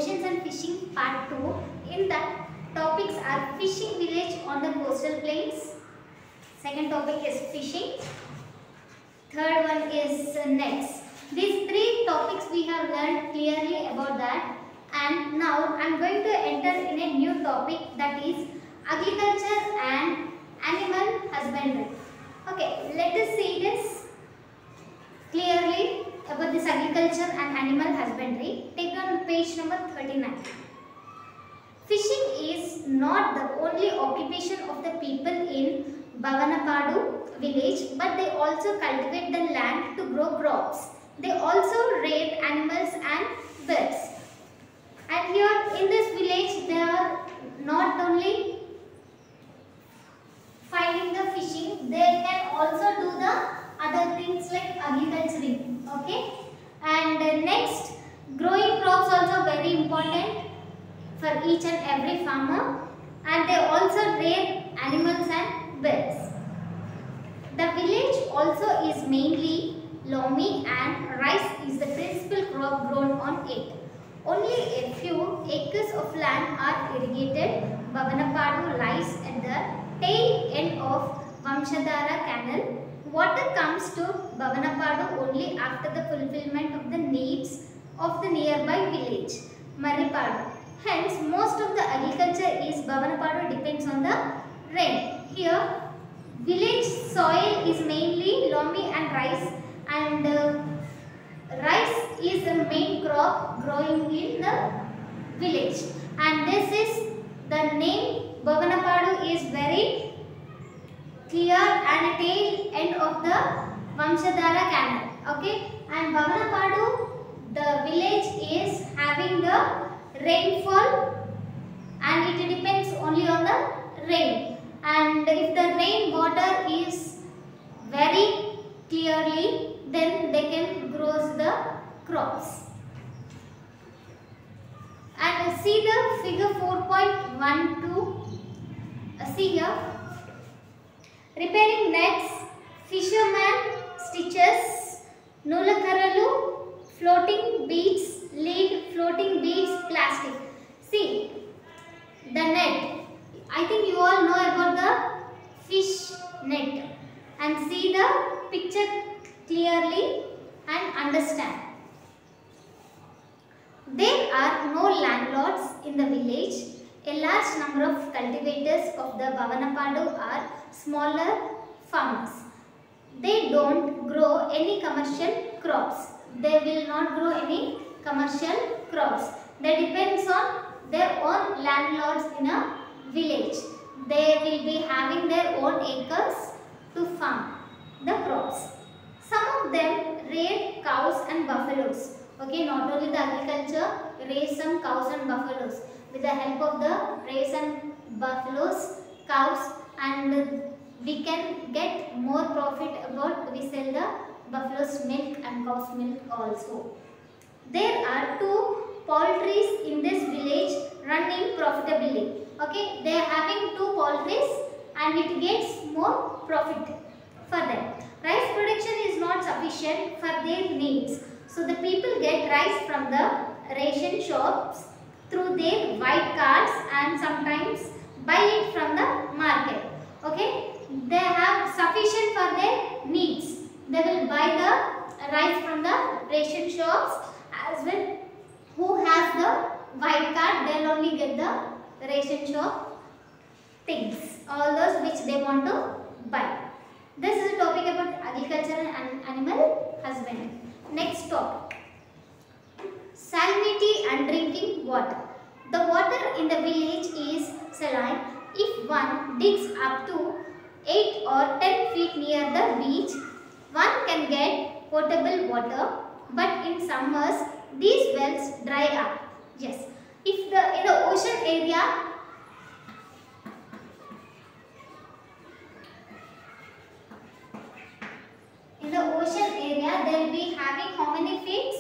Oceans and Fishing Part 2. In that, topics are fishing village on the coastal plains. Second topic is fishing. Third one is nets. These three topics we have learned clearly about that. And now I am going to enter in a new topic, that is agriculture and animal husbandry. Okay, let us see this clearly about this agriculture and animal husbandry. Take on page number 39. Fishing is not the only occupation of the people in Bavanapadu village, but they also cultivate the land to grow crops. They also rear animals and birds. And here in this village, they are not only finding the fishing, they can also do the other things like agriculturing. Okay. And next, growing crops also very important for each and every farmer, and they also rear animals and birds. The village also is mainly loamy and rice is the principal crop grown on it. Only a few acres of land are irrigated. Bavanapadu lies at the tail end of Vamshadhara Canal. Water comes to Bavanapadu only after the fulfillment of the needs of the nearby village, Maripadu. Hence, most of the agriculture is Bavanapadu depends on the rain. Here, village soil is mainly loamy and rice, and rice is the main crop growing in the village. And this is the name Bavanapadu is very clear and tail end of the Vamshadhara Canal. Okay, and Bavanapadu, the village is having the rainfall and it depends only on the rain. And if the rain water is very clearly, then they can grow the crops. And see the figure 4.12. See here. Repairing nets, fisherman stitches, nulakaralu, floating beads, lead, floating beads, plastic. See the net. I think you all know about the fish net, and see the picture clearly and understand. There are no landlords in the village. A large number of cultivators of the Bavanapadu are smaller farmers. They don't grow any commercial crops. They will not grow any commercial crops. They depends on their own landlords in a village. They will be having their own acres to farm the crops. Some of them rear cows and buffaloes. Okay, not only the agriculture, raise some cows and buffaloes. With the help of the raise and buffaloes, cows, and we can get more profit about, we sell the buffalo's milk and cow's milk also. There are two poultries in this village running profitably. Okay, they are having two poultries and it gets more profit for them. Rice production is not sufficient for their needs. So the people get rice from the ration shops through their white cards and sometimes buy it from the market. Okay, they have sufficient for their needs. They will buy the rice from the ration shops as well. Who has the white card, they will only get the ration shop things, all those which they want to buy. This is a topic about agriculture and animal husbandry. Next topic, salinity and drinking water. The water in the village is saline. If one digs up to 8 or 10 feet near the beach, one can get potable water, but in summers these wells dry up. Yes, if in the ocean area, they will be having how many feet?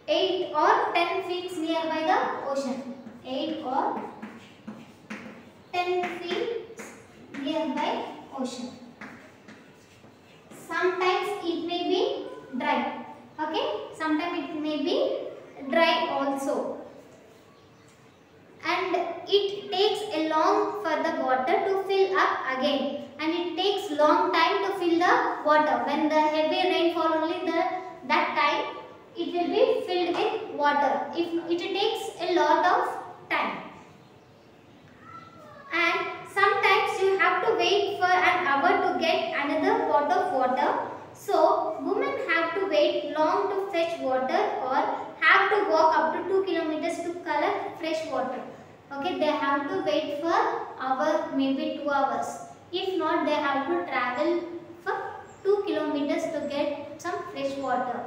8 or 10 feet nearby the ocean. 8 or 10 feet nearby ocean. Sometimes it may be dry. Okay, sometimes it may be dry also. And it takes a long for the water to fill up again, and it takes long time to fill the water. When the heavy rainfall only that time it will be filled with water. If it takes a lot of time, and sometimes you have to wait for an hour to get another pot of water. So women have to wait long to fetch water, or have to walk up to 2 kilometers to collect fresh water. Okay, they have to wait for hour, maybe 2 hours. If not, they have to travel for 2 kilometers to get some fresh water.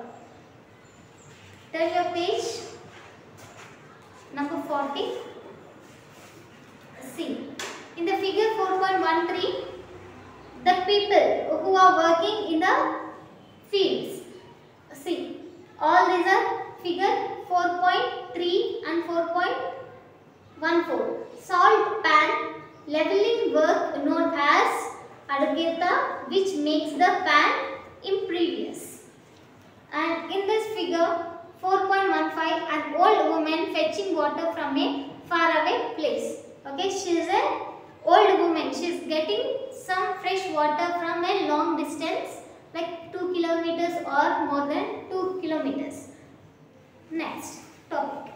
Turn your page. Number 40. See, in the figure 4.13, the people who are working in the fields. See, all these are figure 4.3 and 4.14. Salt pan leveling work known as adaketa, which makes the pan impervious. And in this figure 4.15, an old woman fetching water from a faraway place. Okay, she is an old woman. She is getting some fresh water from a long distance, like 2 kilometers or more than 2 kilometers. Next topic.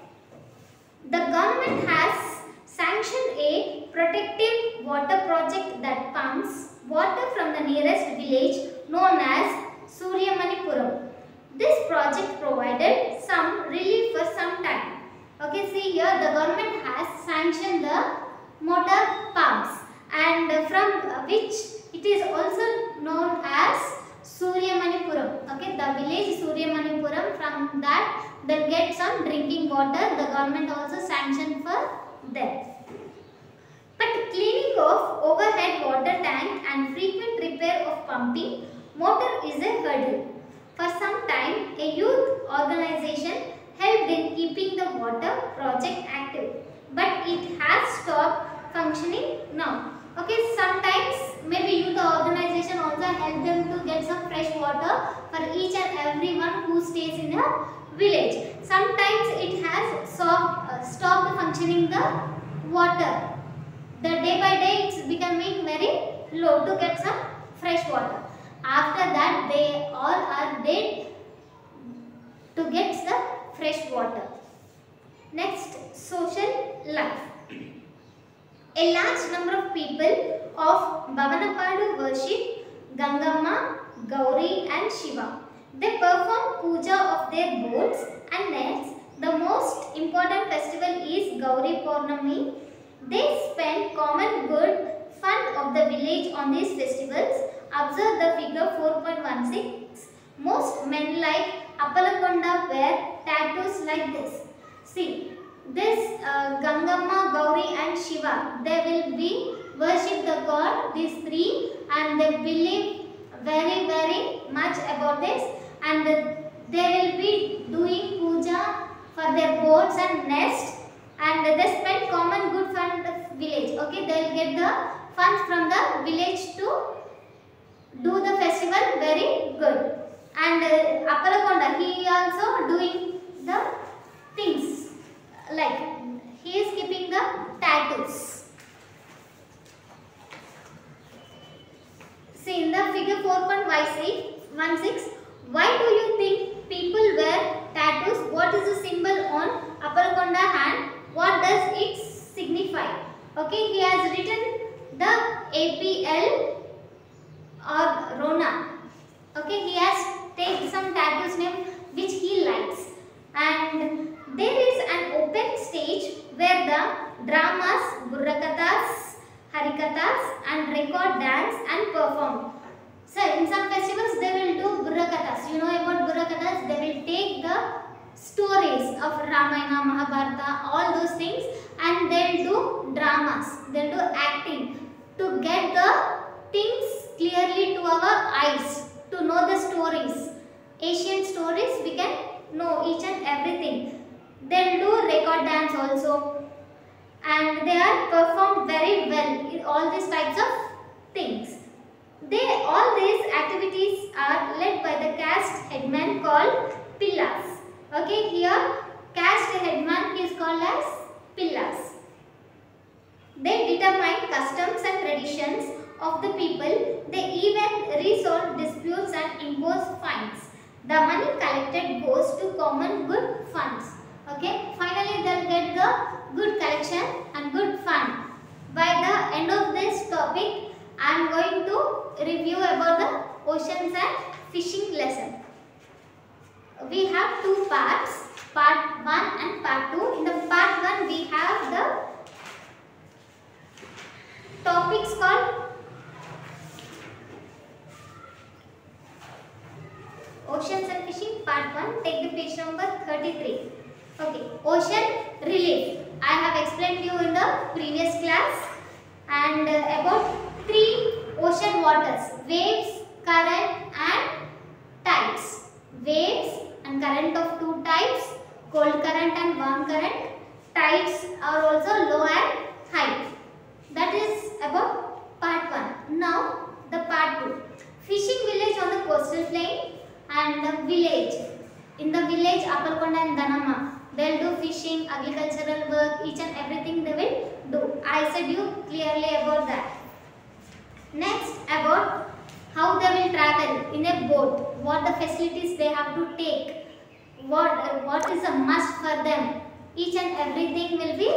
The government has sanctioned a protective water project that pumps water from the nearest village known as Suryamanipuram. This project provided some relief for some time. Okay, see here the government has sanctioned the motor pumps, and from which it is also known as Suryamanipuram. Okay, the village Suryamanipuram, from that they'll get some drinking water. The government also sanctioned for them. But cleaning of overhead water tank and frequent repair of pumping motor is a hurdle. For some time, a youth organization helped in keeping the water project active, but it has stopped functioning now. Okay, sometimes maybe youth organization also help them to get some fresh water for each and everyone who stays in a village. Sometimes it has stopped functioning the water. The day by day it's becoming very low to get some fresh water. After that they all are dead to get the fresh water. Next, social life. A large number of people of Bhavanapadu worship Gangamma, Gauri and Shiva. They perform puja of their boats, and next the most important festival is Gauri Purnami. They spend common good fun of the village on these festivals. Observe the figure 4.16. Most men like Appalakonda wear tattoos like this. See, this Gangamma, Gauri and Shiva, they will be worship the god, these three, and they believe very much about this, and they will be doing puja for their boats and nest, and they spend common good fun of the village. Okay, they will get the funds from the village to do the festival very good. And Appalakonda, he also doing the things, like he is keeping the tattoos. See, in the figure 4.16, why do you think people wear tattoos? What is the symbol on Appalakonda hand? What does it signify? Okay, he has written the APL or Rona. Okay, he has taken some tattoos name which he likes, and there is an open stage where the dramas, burrakathas, harikathas and record dance and perform. So in some festivals they will do burrakathas. You know about burrakathas? They will take the stories of Ramayana, Mahabharata, all those things, and they will do dramas. They will do acting to get the things clearly to our eyes, to know the stories. Ancient stories, we can know each and everything. They will do record dance also, and they are performed very well in all these types of things. All these activities are led by the caste headman called Pillas. Okay, here caste headman is called as Pillas. They determine customs and traditions of the people. They even resolve disputes and impose fines. The money collected goes to common good funds. Okay, finally they will get the good collection and good fund. By the end of this topic, I am going to review about the oceans and fishing lesson. We have two parts, part 1 and part 2. In the part 1 we have the topics called Oceans and Fishing, part 1. Take the page number 33. Okay, ocean relief. I have explained you in the previous class, and about 3 ocean waters: waves, current and tides. Waves and current of 2 types, cold current and warm current. Tides are also low and high. That is about part 1. Now the part 2. Fishing village on the coastal plain and the village. In the village Appalkonda and Danama, they will do fishing, agricultural work, each and everything they will do. I said you clearly about that. Next, about how they will travel in a boat, what the facilities they have to take, what is a must for them. Each and everything will be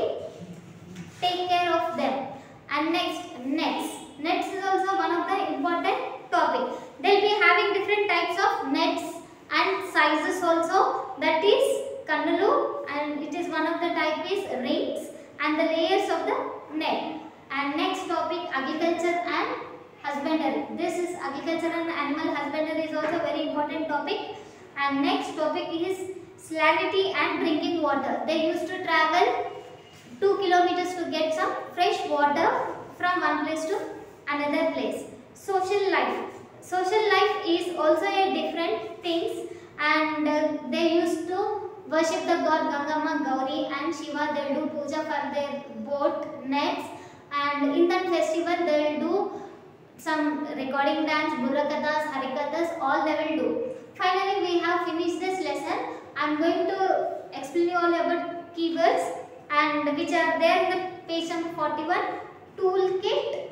take care of them. And next, nets. Nets is also one of the important topic. They will be having different types of nets and sizes also. That is Kannulu, and it is one of the type is rings and the layers of the net. And next topic, agriculture and husbandry. This is agriculture and animal husbandry is also very important topic. And next topic is salinity and drinking water. They used to travel 2 kilometers to get some fresh water from one place to another place. Social life. Social life is also a different things, and they used to worship the god Gangama, Gauri and Shiva. They will do puja for their boat, nets, and in that festival they will do some recording dance, burrakathas, harikathas, all they will do. Finally, we have finished this lesson. I am going to explain you all about keywords, and which are there in the page number 41. Toolkit,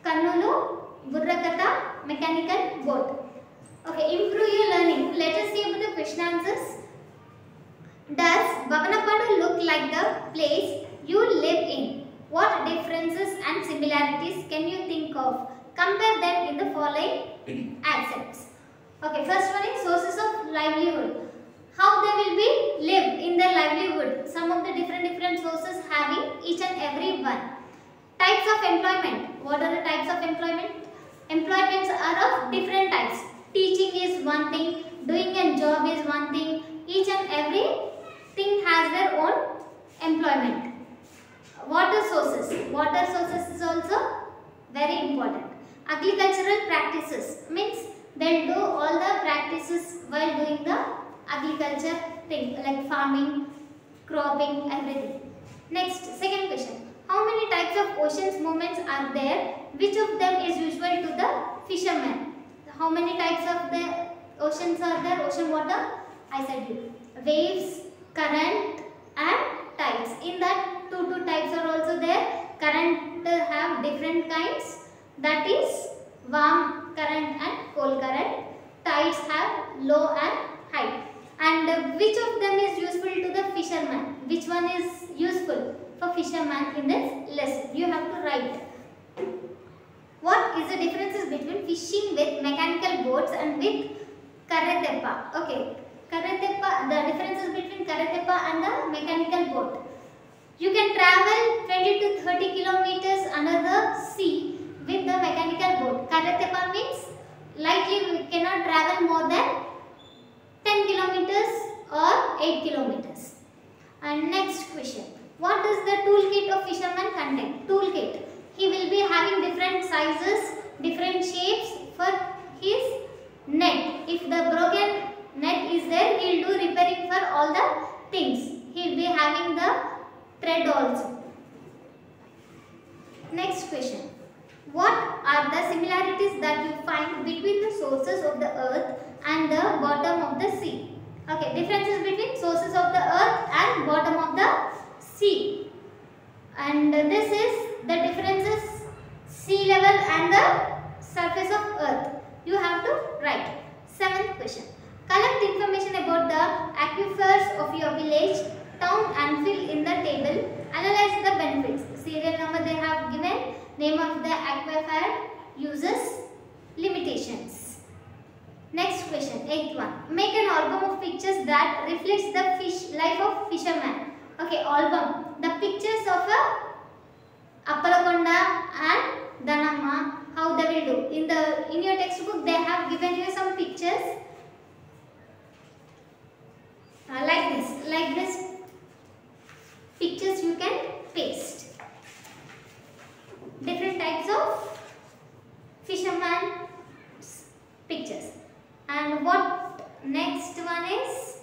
Kannulu, Burrakatha, mechanical boat. Okay, improve your learning. Let us see about the question answers. Does Bavanapadu look like the place you live in? What differences and similarities can you think of? Compare them in the following accepts. Okay, first one is sources of livelihood. How they will be live in their livelihood. Some of the different sources having each and every one. Types of employment. What are the types of employment? Employments are of different types. Teaching is one thing, doing a job is one thing. Each and every thing has their own employment. Water sources. Water sources is also very important. Agricultural practices means they will do all the practices while doing the agriculture thing like farming, cropping, everything. Next, second question. How many types of oceans movements are there? Which of them is usual to the fishermen? How many types of the oceans are there? Ocean water? I said you. Waves, current and tides. In that two types are also there. Current have different kinds. That is warm current and cold current. Tides have low and high. And which of them is useful to the fisherman? Which one is useful for fisherman in this lesson? You have to write. What is the differences between fishing with mechanical boats and with Karateppa? Okay, Karateppa, the differences between Karateppa and the mechanical boat. You can travel 20 to 30 kilometers under the sea with the mechanical boat. Karateppa means lightly we cannot travel more than 10 kilometers or 8 kilometers. And next question. What does the toolkit of fisherman contain? Toolkit. He will be having different sizes, different shapes for his net. If the broken net is there, he will do repairing for all the things. He will be having the thread also. Next question. What are the similarities that you find between the sources of the earth and the bottom of the sea? Okay, differences between sources of the earth and bottom of the sea. And this is the differences sea level and the surface of earth. You have to write. 7th question. Collect information about the aquifers of your village, town and fill in the table. Analyze the benefits. Serial number they have given, name of the aquifer, uses, limitations. Next question, 8th one. Make an album of pictures that reflects the life of fisherman. Okay, album. The pictures of a Appalakonda and Danamma, how they will do. In your textbook they have given you some pictures like this pictures you can paste. Different types of fisherman pictures. And what next one is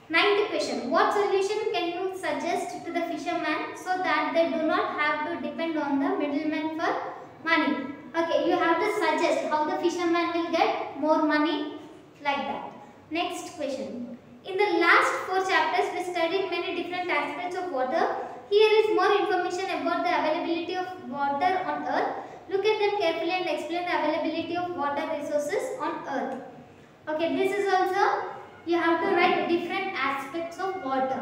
9th question. What solution can you suggest to the fisherman so that they do not have to depend on the middleman for money? Okay, you have to suggest how the fisherman will get more money, like that. Next question. In the last 4 chapters we studied many different aspects of water. Here is more information about the availability of water on earth. Look at them carefully and explain the availability of water resources on earth. Okay, this is also you have to write different aspects of water.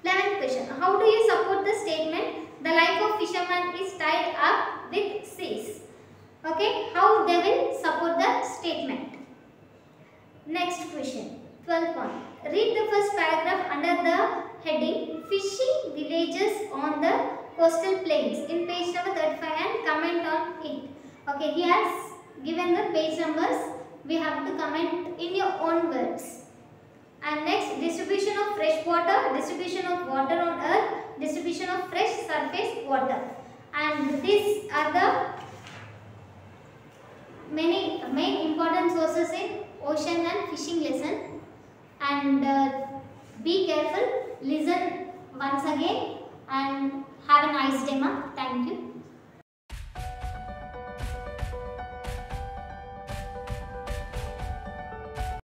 11th question. How do you support the statement the life of fisherman is tied up with seas? Okay, how they will support the statement. Next question. 12th one. Read the first paragraph under the heading Fishing Villages on the Coastal Plains in page number 35 and comment on it. Okay, he has given the page numbers. We have to comment in your own words. And next, distribution of fresh water, distribution of water on earth, distribution of fresh surface water. And these are the many main important sources in ocean and fishing lesson. And be careful, listen once again and have a nice day, ma. Thank you.